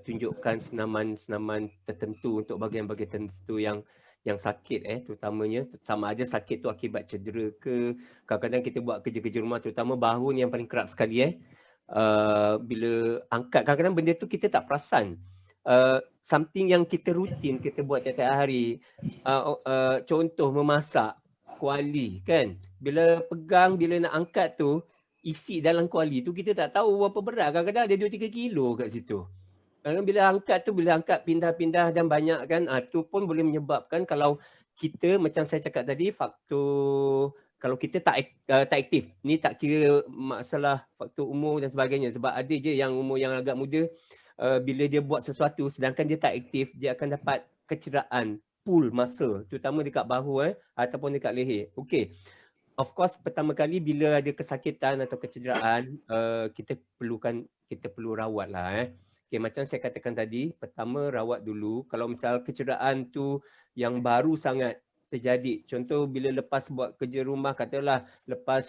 tunjukkan senaman-senaman tertentu untuk bahagian-bahagian tertentu yang sakit, terutamanya sama ada sakit tu akibat cedera ke, kadang-kadang kita buat kerja-kerja rumah terutama bahu ni yang paling kerap sekali bila angkat, kadang-kadang benda tu kita tak perasan. Something yang kita rutin kita buat tiap-tiap hari, contoh memasak kuali kan, bila pegang, bila nak angkat tu isi dalam kuali tu kita tak tahu berapa berat, kadang-kadang ada 2-3 kilo kat situ. Kadang bila angkat pindah-pindah dan banyak kan, tu pun boleh menyebabkan kalau kita macam saya cakap tadi, faktor kalau kita tak aktif, ni tak kira masalah faktor umur dan sebagainya, sebab ada je yang umur yang agak muda, bila dia buat sesuatu sedangkan dia tak aktif, dia akan dapat kecederaan pull muscle, terutama dekat bahu ataupun dekat leher. Okey. Of course pertama kali bila ada kesakitan atau kecederaan, kita perlu rawat lah. Okay, macam saya katakan tadi, pertama rawat dulu. Kalau misal kecederaan tu yang baru sangat terjadi, contoh bila lepas buat kerja rumah, katalah lepas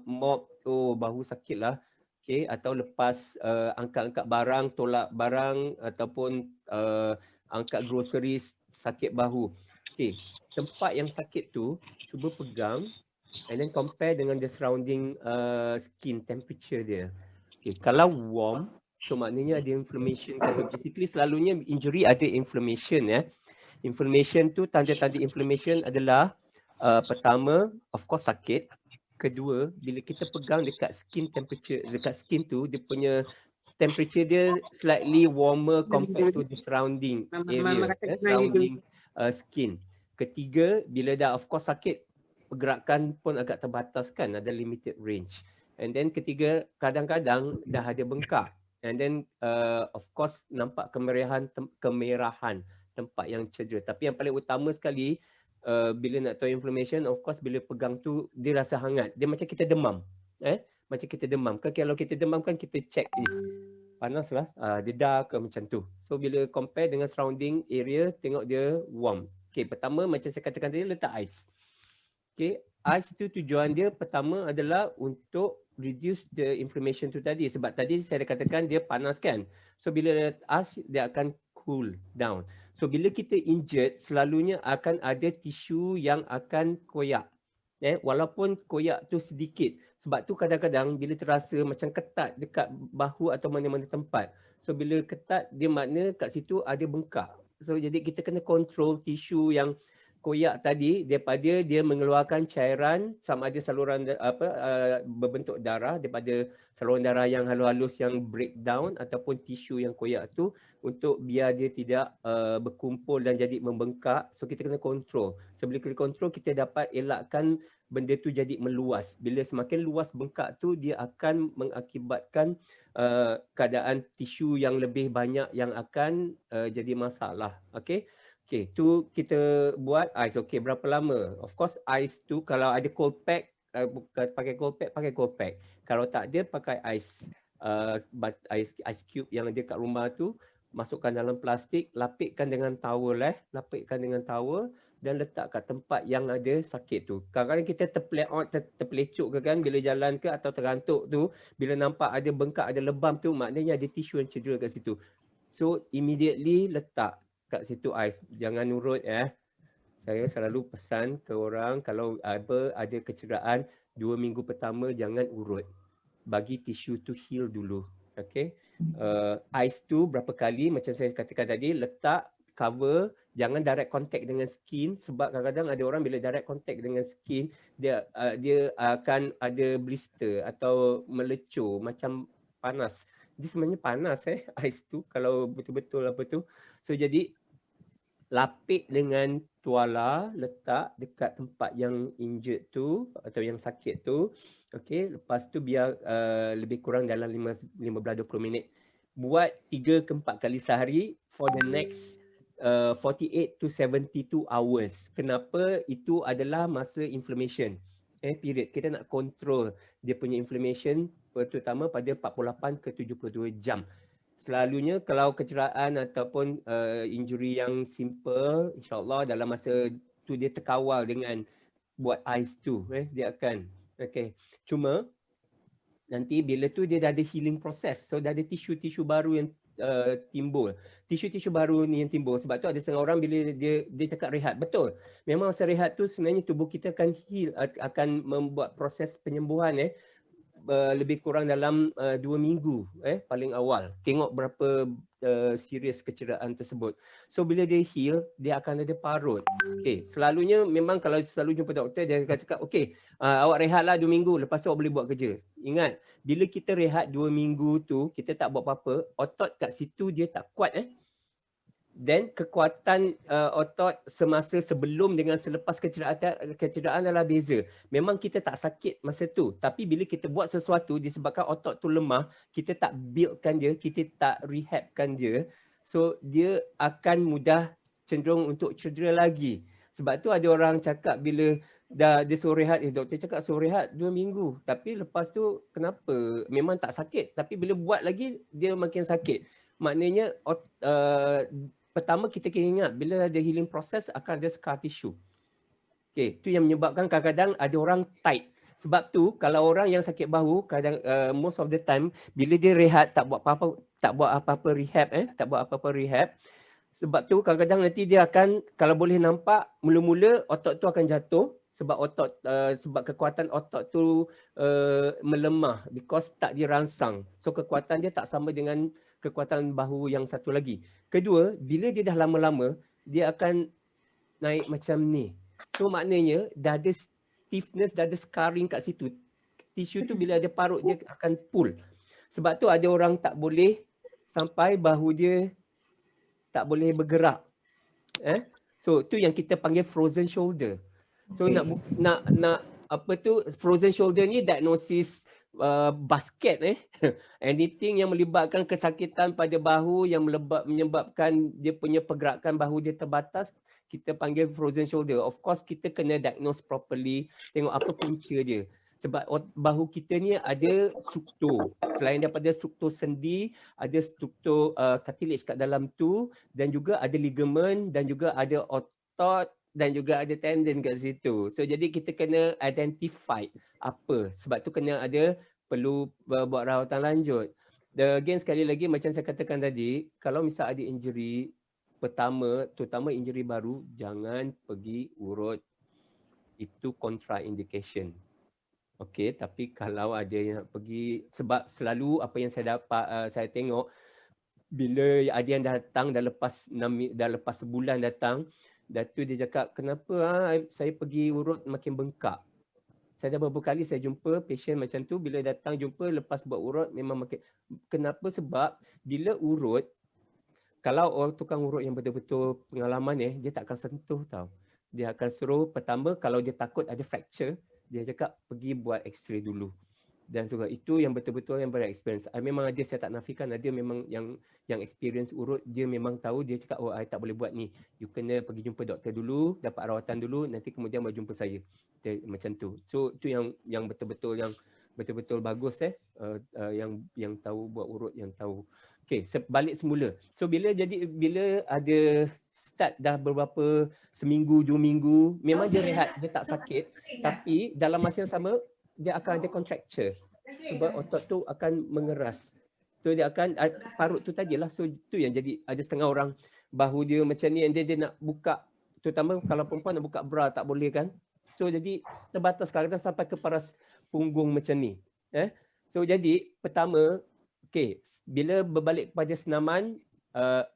mop, bahu sakit lah. Okay, atau lepas angkat-angkat barang, tolak barang ataupun angkat groceries, sakit bahu. Okay, tempat yang sakit tu, cuba pegang and then compare dengan the surrounding skin temperature dia. Okay, kalau warm, so maknanya ada inflammation. So basically selalunya injury ada inflammation Inflammation tu, tanda-tanda inflammation adalah pertama, of course sakit. Kedua, bila kita pegang dekat skin temperature, dekat skin tu, dia punya temperature dia slightly warmer compared to the surrounding area, surrounding skin. Ketiga, bila dah of course sakit, pergerakan pun agak terbatas kan, ada limited range. And then ketiga, kadang-kadang dah ada bengkak. And then of course nampak kemerahan tempat yang cedera. Tapi yang paling utama sekali, bila nak tahu inflammation, of course bila pegang tu dia rasa hangat. Dia macam kita demam. Macam kita demam. Kan kalau kita demam kan kita check panas lah, dedah ke macam tu. So bila compare dengan surrounding area, tengok dia warm. Okay, pertama macam saya katakan tadi, letak ais. Okay, ais tu tujuan dia pertama adalah untuk reduce the inflammation tu tadi. Sebab tadi saya dah katakan dia panas kan. So bila ais, dia akan cool down. So bila kita injured, selalunya akan ada tisu yang akan koyak. Walaupun koyak tu sedikit. Sebab tu kadang-kadang bila terasa macam ketat dekat bahu atau mana-mana tempat. So bila ketat, dia makna kat situ ada bengkak. So jadi kita kena control tisu yang koyak tadi daripada dia mengeluarkan cairan, sama ada saluran berbentuk darah daripada saluran darah yang halus-halus yang breakdown ataupun tisu yang koyak tu, untuk biar dia tidak berkumpul dan jadi membengkak. So kita kena kontrol. So bila kita kontrol, kita dapat elakkan benda tu jadi meluas. Bila semakin luas bengkak tu, dia akan mengakibatkan keadaan tisu yang lebih banyak yang akan jadi masalah. Okay. Okay, tu kita buat ais. Okay, berapa lama? Of course, ais tu kalau ada cold pack, bukan pakai cold pack, pakai cold pack. Kalau tak ada, pakai ais. Ice cube yang ada kat rumah tu, masukkan dalam plastik, lapikkan dengan towel dan letak kat tempat yang ada sakit tu. Kadang-kadang kita terpelecuk ke kan bila jalan ke atau terantuk tu, bila nampak ada bengkak, ada lebam tu, maknanya ada tisu yang cedera kat situ. So immediately letak kat situ ais. Jangan urut Saya selalu pesan ke orang kalau ada kecederaan 2 minggu pertama jangan urut. Bagi tisu tu heal dulu. Okay. Ais tu berapa kali macam saya katakan tadi, letak, cover, jangan direct contact dengan skin, sebab kadang-kadang ada orang bila direct contact dengan skin, dia akan ada blister atau melecur macam panas. Dia sebenarnya panas ais tu kalau betul-betul apa tu. So jadi lapik dengan tuala, letak dekat tempat yang injured tu atau yang sakit tu. Okey, lepas tu biar lebih kurang dalam 15-20 minit. Buat 3 ke 4 kali sehari for the next 48 to 72 hours. Kenapa? Itu adalah masa inflammation. Period. Kita nak control dia punya inflammation terutama pada 48 ke 72 jam. Selalunya kalau kecederaan ataupun injury yang simple, insyaAllah dalam masa tu dia terkawal dengan buat ais tu, dia akan. Okay. Cuma nanti bila tu dia dah ada healing process. So dah ada tisu-tisu baru yang timbul. Tisu-tisu baru ni yang timbul. Sebab tu ada setengah orang bila dia cakap rehat. Betul. Memang masa rehat tu sebenarnya tubuh kita akan heal, akan membuat proses penyembuhan lebih kurang dalam 2 minggu paling awal. Tengok berapa serius kecederaan tersebut. So bila dia heal, dia akan ada parut. Okay, selalunya memang kalau selalu jumpa doktor, dia akan cakap, okay, awak rehatlah 2 minggu, lepas tu awak boleh buat kerja. Ingat, bila kita rehat 2 minggu tu, kita tak buat apa-apa, otot kat situ dia tak kuat dan kekuatan otot semasa sebelum dengan selepas kecederaan adalah beza. Memang kita tak sakit masa tu, tapi bila kita buat sesuatu disebabkan otot tu lemah, kita tak buildkan dia, kita tak rehabkan dia, so dia akan mudah cenderung untuk cedera lagi. Sebab tu ada orang cakap bila dia suruh rehat, doktor cakap suruh rehat 2 minggu, tapi lepas tu kenapa? Memang tak sakit, tapi bila buat lagi dia makin sakit. Maknanya pertama kita kena ingat bila ada healing process akan ada scar tissue. Okay, itu yang menyebabkan kadang-kadang ada orang tight. Sebab tu kalau orang yang sakit bahu, kadang most of the time bila dia rehat tak buat apa-apa rehab tak buat apa-apa rehab. Sebab tu kadang-kadang nanti dia akan, kalau boleh nampak, mula-mula otot tu akan jatuh sebab sebab kekuatan otot tu melemah because tak dirangsang. So kekuatan dia tak sama dengan kekuatan bahu yang satu lagi. Kedua, bila dia dah lama-lama, dia akan naik macam ni. So maknanya dah ada stiffness, dah ada scarring kat situ. Tisu tu bila ada parut dia akan pull. Sebab tu ada orang tak boleh sampai bahu dia tak boleh bergerak. So tu yang kita panggil frozen shoulder. So nak apa tu, frozen shoulder ni diagnosis basket anything yang melibatkan kesakitan pada bahu yang menyebabkan dia punya pergerakan bahu dia terbatas, kita panggil frozen shoulder. Of course kita kena diagnose properly, tengok apa punca dia. Sebab bahu kita ni ada struktur. Selain daripada struktur sendi, ada struktur cartilage kat dalam tu, dan juga ada ligamen, dan juga ada otot, dan juga ada tendon kat situ. So jadi kita kena identify apa. Sebab tu kena perlu buat rawatan lanjut. Again sekali lagi macam saya katakan tadi, kalau misal ada injury, pertama, terutama injury baru, jangan pergi urut. Itu contraindication. Okey, tapi kalau ada yang nak pergi, sebab selalu apa yang saya tengok, bila ada yang datang dah lepas sebulan datang, dah tu dia cakap, kenapa saya pergi urut makin bengkak. Saya dah beberapa kali saya jumpa patient macam tu, bila datang jumpa lepas buat urut memang makin. Kenapa? Sebab bila urut, kalau orang tukang urut yang betul-betul pengalaman dia tak akan sentuh tau. Dia akan suruh pertama, kalau dia takut ada fracture, dia cakap pergi buat x-ray dulu. Dan juga itu yang betul-betul yang berexperience. Memang ada, saya tak nafikan, ada memang yang experience urut, dia memang tahu, dia cakap, oh I tak boleh buat ni. You kena pergi jumpa doktor dulu, dapat rawatan dulu, nanti kemudian baru jumpa saya. Macam tu. So itu yang betul-betul bagus yang tahu buat urut, yang tahu. Okey, balik semula. So bila ada start dah beberapa seminggu, 2 minggu, memang dia rehat, dia tak sakit, tapi dalam masa yang sama dia akan ada contracture sebab otot tu akan mengeras. So dia akan parut tu tadilah. So tu yang jadi ada setengah orang bahu dia macam ni, and dia nak buka, terutama kalau perempuan nak buka bra tak boleh kan. So jadi terbatas, kadang-kadang sampai ke paras punggung macam ni. So jadi pertama, okey, bila berbalik kepada senaman,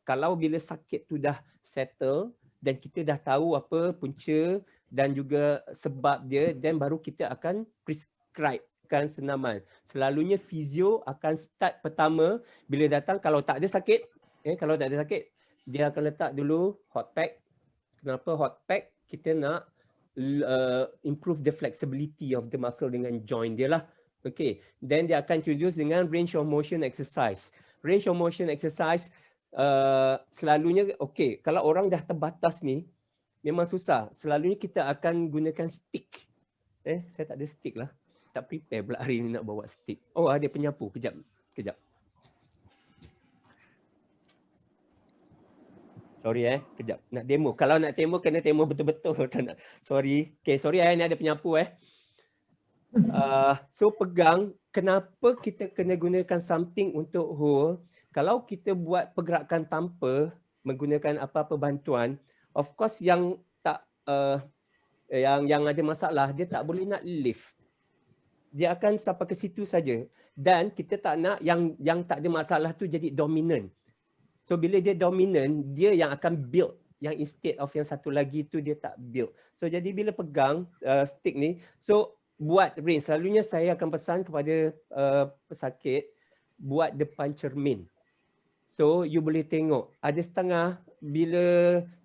kalau bila sakit tu dah settle dan kita dah tahu apa punca dan juga sebab dia, dan baru kita akan prescribekan senaman. Selalunya fizio akan start pertama bila datang, kalau tak ada sakit, kalau tak ada sakit, dia akan letak dulu hot pack. Kenapa hot pack? Kita nak improve the flexibility of the muscle dengan joint dia lah. Okay, then dia akan introduce dengan range of motion exercise. Range of motion exercise selalunya, okay, kalau orang dah terbatas ni, memang susah. Selalunya kita akan gunakan stick. Saya tak ada stick lah. Tak prepare pula hari ni nak bawa stick. Oh, ada penyapu. Kejap. Sorry kejap. Nak demo. Kalau nak demo, kena demo betul-betul. Tak nak. Sorry. Okay, sorry ni ada penyapu So pegang, kenapa kita kena gunakan something untuk hold? Kalau kita buat pergerakan tanpa menggunakan apa-apa bantuan, of course yang tak yang ada masalah, dia tak boleh nak lift. Dia akan sampai ke situ saja. Dan kita tak nak yang tak ada masalah tu jadi dominant. So bila dia dominant, dia yang akan build, yang instead of yang satu lagi tu dia tak build. So jadi bila pegang stick ni, so buat range. Selalunya saya akan pesan kepada pesakit, buat depan cermin. So you boleh tengok, ada setengah bila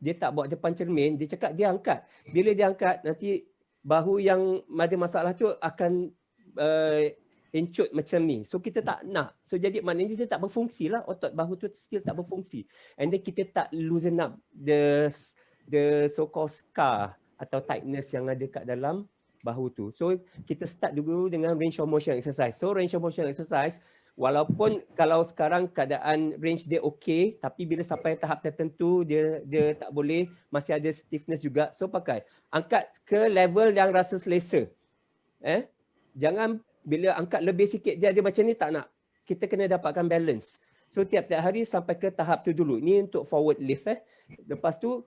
dia tak buat depan cermin, dia cakap dia angkat. Bila dia angkat, nanti bahu yang ada masalah tu akan encut macam ni. So kita tak nak. So jadi maknanya dia tak berfungsi lah. Otot bahu tu still tak berfungsi. And then kita tak loosen up the so-called scar atau tightness yang ada kat dalam bahu tu. So kita start dulu dengan range of motion exercise. So range of motion exercise, walaupun kalau sekarang keadaan range dia okey, tapi bila sampai tahap tertentu dia tak boleh, masih ada stiffness juga. So pakai. Angkat ke level yang rasa selesa. Jangan bila angkat lebih sikit dia ada macam ni, tak nak. Kita kena dapatkan balance. So tiap-tiap hari sampai ke tahap tu dulu. Ni untuk forward lift. Lepas tu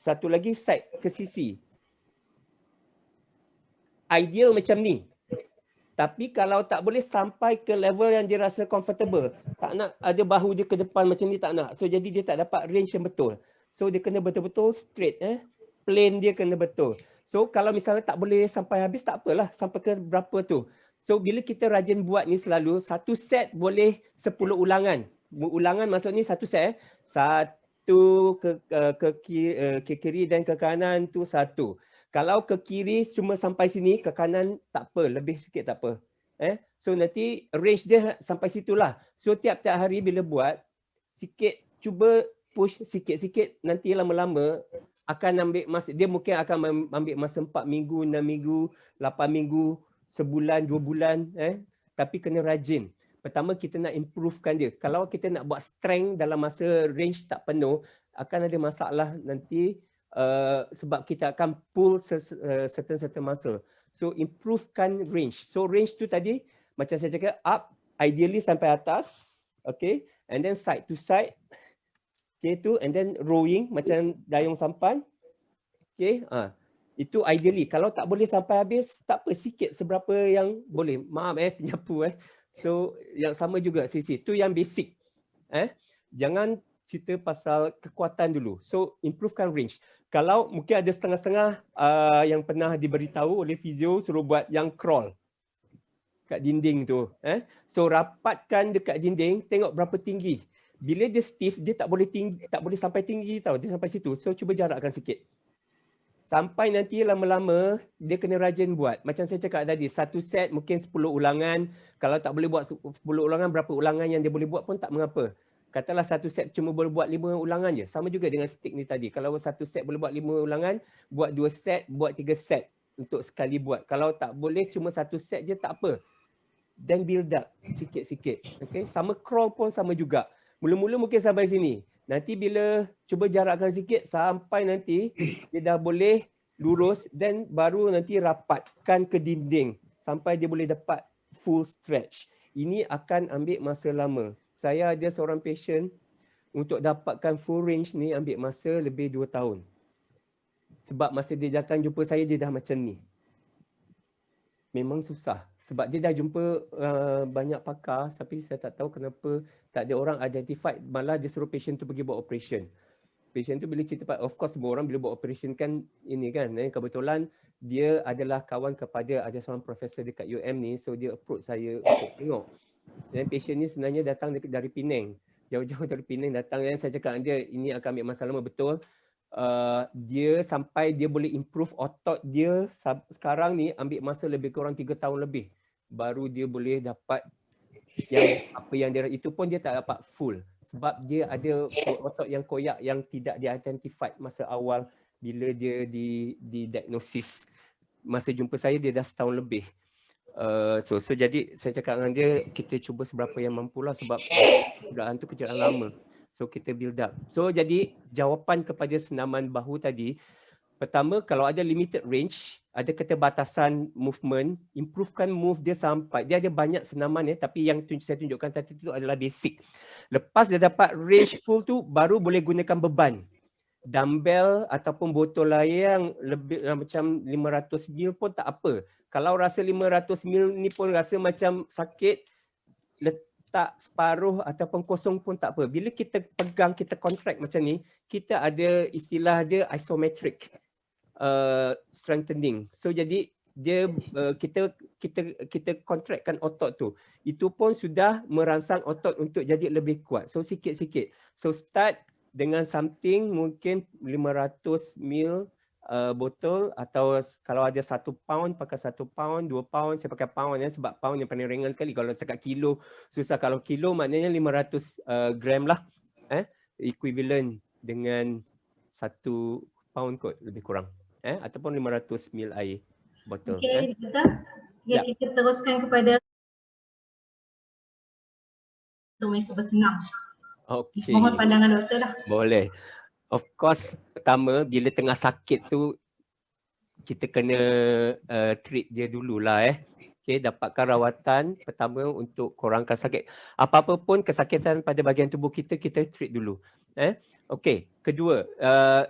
satu lagi side ke sisi. Ideal macam ni. Tapi kalau tak boleh sampai ke level yang dia rasa comfortable, tak nak ada bahu dia ke depan macam ni, tak nak. So jadi dia tak dapat range yang betul. So dia kena betul-betul straight. Plane dia kena betul. So kalau misalnya tak boleh sampai habis, tak apalah, sampai ke berapa tu. So bila kita rajin buat ni selalu, satu set boleh 10 ulangan. Ulangan maksud ni satu set. Satu ke kiri dan ke kanan tu satu. Kalau ke kiri cuma sampai sini, ke kanan tak apa, lebih sikit tak apa. So nanti range dia sampai situlah. So tiap-tiap hari bila buat, sikit cuba push sikit-sikit, nanti lama-lama akan ambil masa, dia mungkin akan ambil masa 4 minggu, 6 minggu, 8 minggu, sebulan, 2 bulan. Tapi kena rajin. Pertama kita nak improvekan dia. Kalau kita nak buat strength dalam masa range tak penuh, akan ada masalah nanti sebab kita akan pull certain muscle. So improvekan range. So range tu tadi, macam saya cakap, up, ideally sampai atas. Okay. And then side to side. Okay, tu, and then rowing macam dayung sampan. Okay, itu ideally. Kalau tak boleh sampai habis, tak apa, sikit seberapa yang boleh. Maaf penyapu So yang sama juga sisi. Tu yang basic. Jangan cerita pasal kekuatan dulu. So improvekan range. Kalau mungkin ada setengah-setengah yang pernah diberitahu oleh fizio suruh buat yang crawl kat dinding tu. So rapatkan dekat dinding, tengok berapa tinggi. Bila dia stiff, dia tak boleh tinggi, tak boleh sampai tinggi tau. Dia sampai situ. So cuba jarakkan sikit. Sampai nanti lama-lama dia kena rajin buat. Macam saya cakap tadi, satu set mungkin 10 ulangan. Kalau tak boleh buat 10 ulangan, berapa ulangan yang dia boleh buat pun tak mengapa. Katalah satu set cuma boleh buat 5 ulangan je. Sama juga dengan stick ni tadi. Kalau satu set boleh buat 5 ulangan, buat 2 set, buat 3 set untuk sekali buat. Kalau tak boleh cuma satu set je, tak apa. Then build up sikit-sikit. Okay? Sama crawl pun sama juga. Mula-mula mungkin sampai sini. Nanti bila cuba jarakkan sikit sampai nanti dia dah boleh lurus, then baru nanti rapatkan ke dinding sampai dia boleh dapat full stretch. Ini akan ambil masa lama. Saya ada seorang patient untuk dapatkan full range ni ambil masa lebih 2 tahun. Sebab masa dia datang jumpa saya, dia dah macam ni. Memang susah. Sebab dia dah jumpa banyak pakar, tapi saya tak tahu kenapa tak ada orang identified. Malah dia suruh patient tu pergi buat operation. Patient tu bila cerita, of course semua orang bila buat operation kan ini kan. Kebetulan dia adalah kawan kepada ada seorang profesor dekat UM ni. So dia approach saya untuk tengok. Dan patient ni sebenarnya datang dari Penang. Jauh-jauh dari Penang datang. Dan saya cakap dia ini akan ambil masa lama, betul. Dia sampai dia boleh improve otot dia sekarang ni ambil masa lebih kurang 3 tahun lebih baru dia boleh dapat yang apa yang dia, itu pun dia tak dapat full sebab dia ada otot yang koyak yang tidak di-identified masa awal bila dia di diagnosis. Masa jumpa saya dia dah setahun lebih. So jadi saya cakap dengan dia, kita cuba seberapa yang mampulah sebab kerjaan tu kerjaan lama. So kita build up. So jadi jawapan kepada senaman bahu tadi, Pertama, kalau ada limited range, ada keterbatasan movement, improvekan move dia sampai. Dia ada banyak senaman ya, tapi yang saya tunjukkan tadi itu adalah basic. Lepas dia dapat range full tu, baru boleh gunakan beban. Dumbbell ataupun botol air yang lebih macam 500 ml pun tak apa. Kalau rasa 500 ml ni pun rasa macam sakit, letak separuh ataupun kosong pun tak apa. Bila kita pegang, kita contract macam ni, kita ada istilah dia isometric strengthening. So jadi dia kita contractkan otot tu. Itu pun sudah merangsang otot untuk jadi lebih kuat. So sikit-sikit. So start dengan something mungkin 500 ml botol, atau kalau ada 1 pound pakai 1 pound, 2 pound, saya pakai pound ya, sebab pound yang paling ringan sekali. Kalau cakap kilo susah. Kalau kilo maknanya 500 gram lah, equivalent dengan 1 pound kot lebih kurang, ataupun 500 ml air botol. Okey, betul. Ya, kita teruskan kepada untuk bersenam. Okey. Mohon pandangan doktor lah. Boleh. Of course, pertama bila tengah sakit tu kita kena treat dia dululah Okey, dapatkan rawatan pertama untuk kurangkan sakit. Apa-apa pun kesakitan pada bahagian tubuh kita treat dulu. Okey, kedua,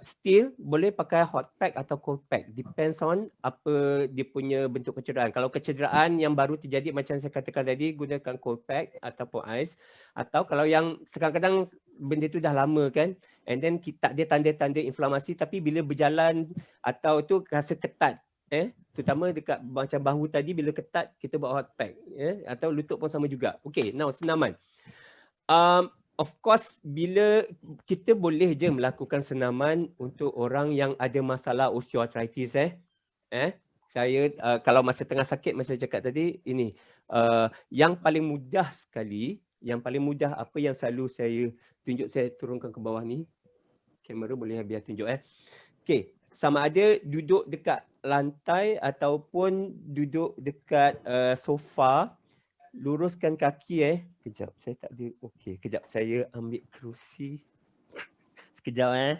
still boleh pakai hot pack atau cold pack. Depends on apa dia punya bentuk kecederaan. Kalau kecederaan yang baru terjadi macam saya katakan tadi, gunakan cold pack ataupun ice. Atau kalau yang kadang-kadang benda tu dah lama kan, and then kita dia tanda-tanda inflamasi, tapi bila berjalan atau tu rasa ketat, terutama dekat macam bahu tadi, bila ketat kita buat hot pack, atau lutut pun sama juga. Okey, now senaman. Of course, bila kita boleh je melakukan senaman untuk orang yang ada masalah osteoarthritis saya kalau masa tengah sakit, masa cakap tadi ini yang paling mudah sekali, yang paling mudah apa yang selalu saya tunjuk, saya turunkan ke bawah ni. Kamera boleh biar tunjuk Okey, sama ada duduk dekat lantai ataupun duduk dekat sofa. Luruskan kaki Kejap, saya tak ada. Okey, kejap saya ambil kerusi. Sekejap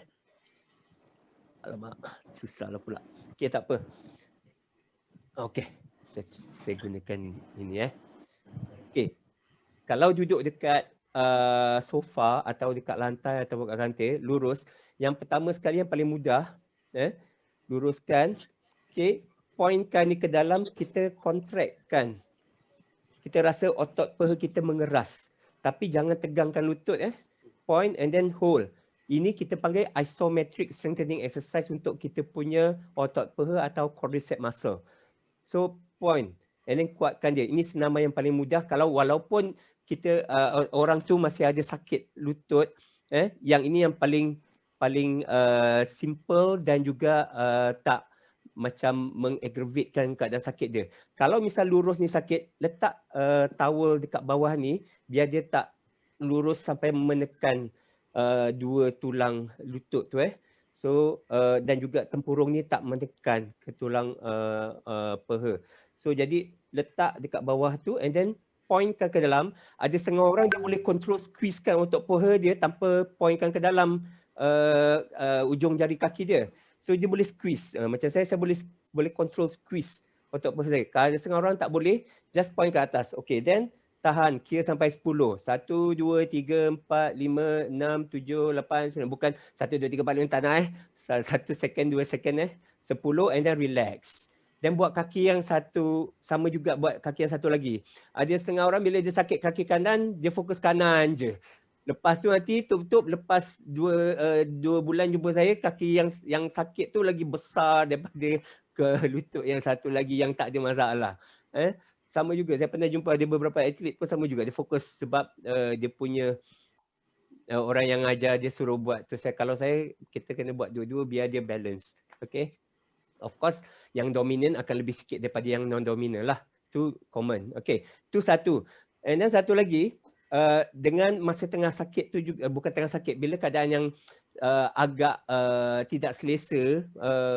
Alamak, susahlah pula. Okey, tak apa. Okey, saya gunakan ini Okey. Kalau duduk dekat sofa atau dekat lantai atau dekat rantai, lurus. Yang pertama sekali yang paling mudah, luruskan. Okey, pointkan ni ke dalam, kita contractkan. Kita rasa otot paha kita mengeras. Tapi jangan tegangkan lutut Point and then hold. Ini kita panggil isometric strengthening exercise untuk kita punya otot paha atau quadricep muscle. So point and then kuatkan dia. Ini senaman yang paling mudah kalau walaupun kita orang tu masih ada sakit lutut, yang ini yang paling simple dan juga tak macam mengaggravatekan keadaan sakit dia. Kalau misal lurus ni sakit, letak towel dekat bawah ni biar dia tak lurus sampai menekan dua tulang lutut tu So dan juga tempurung ni tak menekan ke tulang paha. So jadi letak dekat bawah tu and then pointkan ke dalam. Ada setengah orang dia boleh control squeeze-kan otot paha dia tanpa pointkan ke dalam ujung jari kaki dia. So dia boleh squeeze. Macam saya boleh control squeeze otot paha saya. Kalau ada setengah orang tak boleh, just point ke atas. Okay, then tahan, kira sampai 10. 1, 2, 3, 4, 5, 6, 7, 8, 9. Bukan 1, 2, 3, 4, 5 tak nak 1 second, 2 second 10 and then relax. Dan buat kaki yang satu, sama juga buat kaki yang satu lagi. Ada setengah orang bila dia sakit kaki kanan, dia fokus kanan je. Lepas tu nanti tutup lepas 2 bulan jumpa saya, kaki yang sakit tu lagi besar daripada ke lutut yang satu lagi yang tak ada masalah. Sama juga, saya pernah jumpa ada beberapa atlet pun sama juga, dia fokus sebab dia punya orang yang ajar dia suruh buat tu. Kalau saya, kita kena buat dua-dua biar dia balance. Okay. Of course, yang dominan akan lebih sikit daripada yang non-dominan lah. Tu common. Okay, tu satu. And then satu lagi, dengan masa tengah sakit tu juga, bukan tengah sakit, bila keadaan yang agak tidak selesa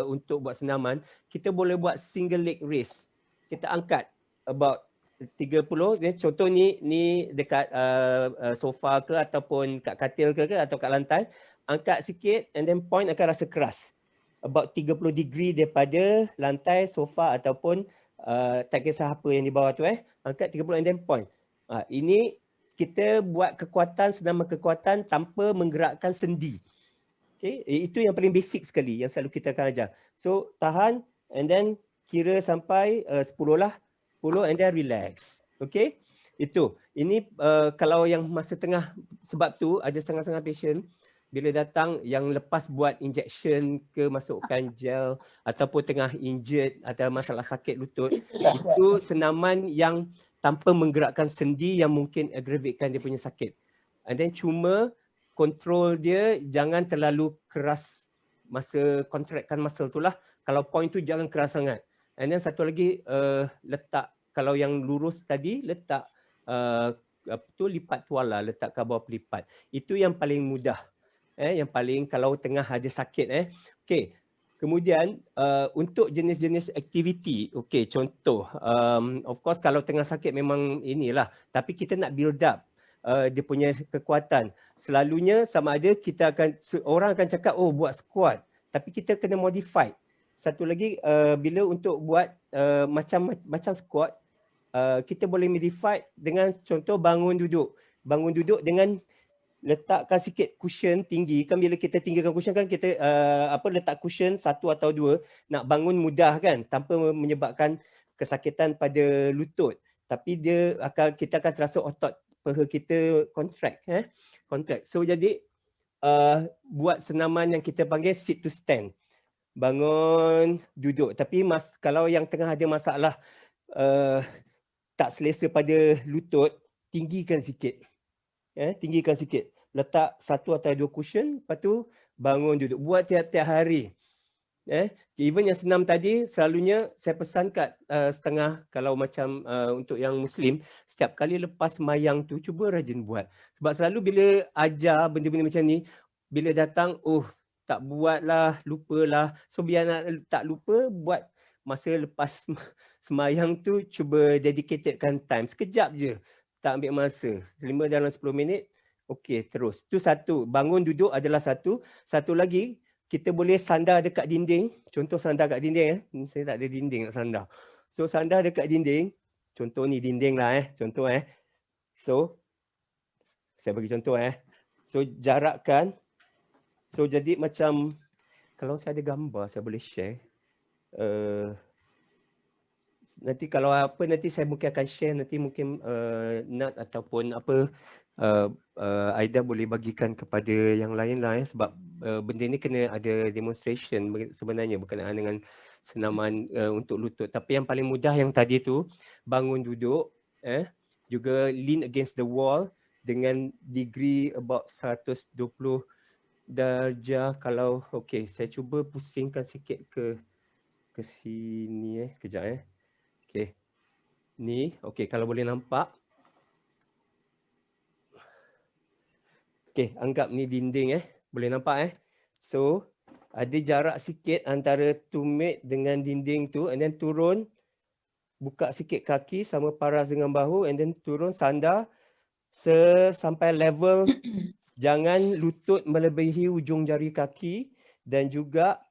untuk buat senaman, kita boleh buat single leg raise. Kita angkat about 30, contoh ni dekat sofa ke ataupun kat katil ke atau kat lantai, angkat sikit and then point akan rasa keras. about 30 degree daripada lantai sofa ataupun tak kisah apa yang di bawah tu angkat 30 and then point. Ini kita buat kekuatan, senaman kekuatan tanpa menggerakkan sendi. Okay, itu yang paling basic sekali yang selalu kita akan ajar. So tahan and then kira sampai 10 lah, 10 and then relax. Okay, itu. Ini kalau yang masa tengah, sebab tu ada setengah-setengah patient bila datang yang lepas buat injection ke masukkan gel ataupun tengah injured, ada masalah sakit lutut, itu senaman yang tanpa menggerakkan sendi yang mungkin aggravatekan dia punya sakit. And then cuma kontrol dia jangan terlalu keras masa contractkan muscle tu lah. Kalau point tu jangan keras sangat. And then satu lagi letak, kalau yang lurus tadi letak apa tu, lipat tuala, letak kat bawah pelipat. Itu yang paling mudah. Yang paling kalau tengah ada sakit. Okey. Kemudian untuk jenis-jenis aktiviti, okey, contoh of course kalau tengah sakit memang inilah, tapi kita nak build up dia punya kekuatan. Selalunya sama ada kita akan, orang akan cakap oh buat squat, tapi kita kena modify. Satu lagi bila untuk buat macam squat, kita boleh modify dengan contoh bangun duduk. Bangun duduk dengan letakkan sikit cushion tinggi. Kan bila kita tinggikan cushion kan kita letak cushion satu atau dua, nak bangun mudah kan, tanpa menyebabkan kesakitan pada lutut. Tapi kita akan terasa otot paha kita contract. Contract. So jadi buat senaman yang kita panggil sit to stand. Bangun duduk. Tapi kalau yang tengah ada masalah tak selesa pada lutut, tinggikan sikit. Tinggikan sikit. Letak satu atau dua cushion, lepas tu bangun duduk. Buat tiap-tiap hari. Even yang senam tadi, selalunya saya pesan kat setengah, kalau macam untuk yang Muslim, setiap kali lepas mayang tu, cuba rajin buat. Sebab selalu bila ajar benda-benda macam ni, bila datang, tak buat lah, lupalah. So biar nak tak lupa, buat masa lepas semayang tu, cuba dedicatedkan time. Sekejap je. Tak ambil masa, 5 dalam 10 minit, okey terus. Tu satu, bangun duduk adalah satu. Satu lagi, kita boleh sandar dekat dinding. Contoh sandar kat dinding saya tak ada dinding nak sandar. So sandar dekat dinding, contoh ni dinding lah contoh So, saya bagi contoh So jarakkan. So jadi macam, kalau saya ada gambar saya boleh share. Nanti kalau apa, nanti saya mungkin akan share, nanti mungkin Nat ataupun apa Aida boleh bagikan kepada yang lain lah sebab benda ni kena ada demonstration sebenarnya berkenaan dengan senaman untuk lutut. Tapi yang paling mudah yang tadi tu, bangun duduk, juga lean against the wall dengan degree about 120 darjah. Kalau okey, saya cuba pusingkan sikit ke sini kejap okey. Ni, okey, kalau boleh nampak. Okey, anggap ni dinding boleh nampak So, ada jarak sikit antara tumit dengan dinding tu, and then turun, buka sikit kaki sama paras dengan bahu, and then turun sandar sampai level jangan lutut melebihi ujung jari kaki, dan juga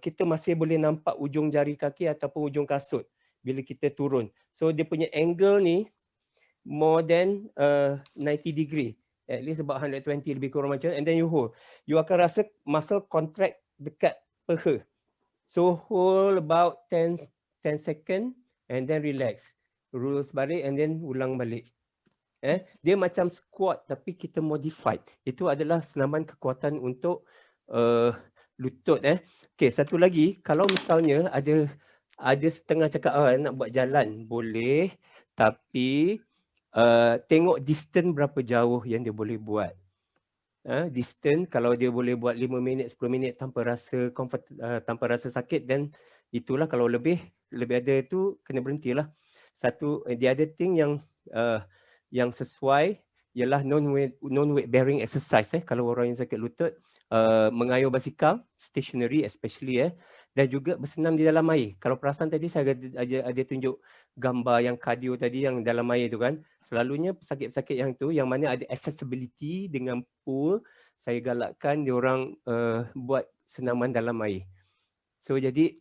kita masih boleh nampak ujung jari kaki ataupun ujung kasut bila kita turun. So dia punya angle ni more than 90 degree. At least about 120 lebih kurang macam, and then you hold. You akan rasa muscle contract dekat paha. So hold about 10 second and then relax. Lurus balik and then ulang balik. Dia macam squat tapi kita modified. Itu adalah senaman kekuatan untuk lutut. Okey, satu lagi, kalau misalnya ada setengah cakap nak buat jalan, boleh, tapi tengok distance berapa jauh yang dia boleh buat. Distance kalau dia boleh buat 5 minit, 10 minit tanpa rasa tanpa rasa sakit, dan itulah. Kalau lebih ada tu kena berhentilah. Satu, the other thing yang sesuai ialah non-weight bearing exercise. Kalau orang yang sakit lutut, mengayuh basikal, stationary especially, dan juga bersenam di dalam air. Kalau perasan tadi saya ada tunjuk gambar yang cardio tadi yang dalam air tu kan. Selalunya pesakit-pesakit yang tu, yang mana ada accessibility dengan pool, saya galakkan diorang buat senaman dalam air. So jadi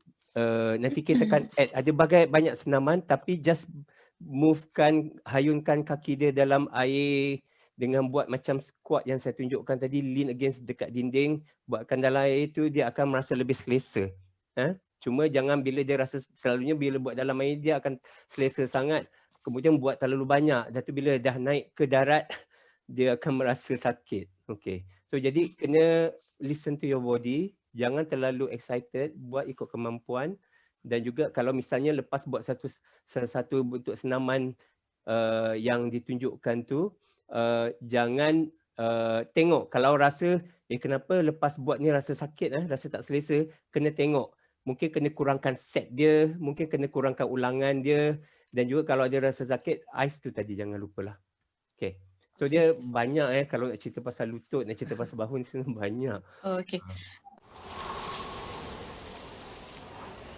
nanti kita akan add ada banyak senaman, tapi just hayunkan kaki dia dalam air dengan buat macam squat yang saya tunjukkan tadi, lean against dekat dinding, buatkan dalam air itu dia akan merasa lebih selesa. Cuma jangan bila dia rasa, selalunya bila buat dalam air dia akan selesa sangat, kemudian buat terlalu banyak, dan tu bila dah naik ke darat dia akan merasa sakit. Okay. So jadi kena listen to your body, jangan terlalu excited, buat ikut kemampuan. Dan juga kalau misalnya lepas buat satu bentuk senaman yang ditunjukkan tu, jangan tengok kalau rasa kenapa lepas buat ni rasa sakit, rasa tak selesa, kena tengok. Mungkin kena kurangkan set dia, mungkin kena kurangkan ulangan dia, dan juga kalau dia rasa sakit, ice tu tadi jangan lupalah. Okay. So dia banyak kalau nak cerita pasal lutut, nak cerita pasal bahu ni sebenarnya banyak. Okay.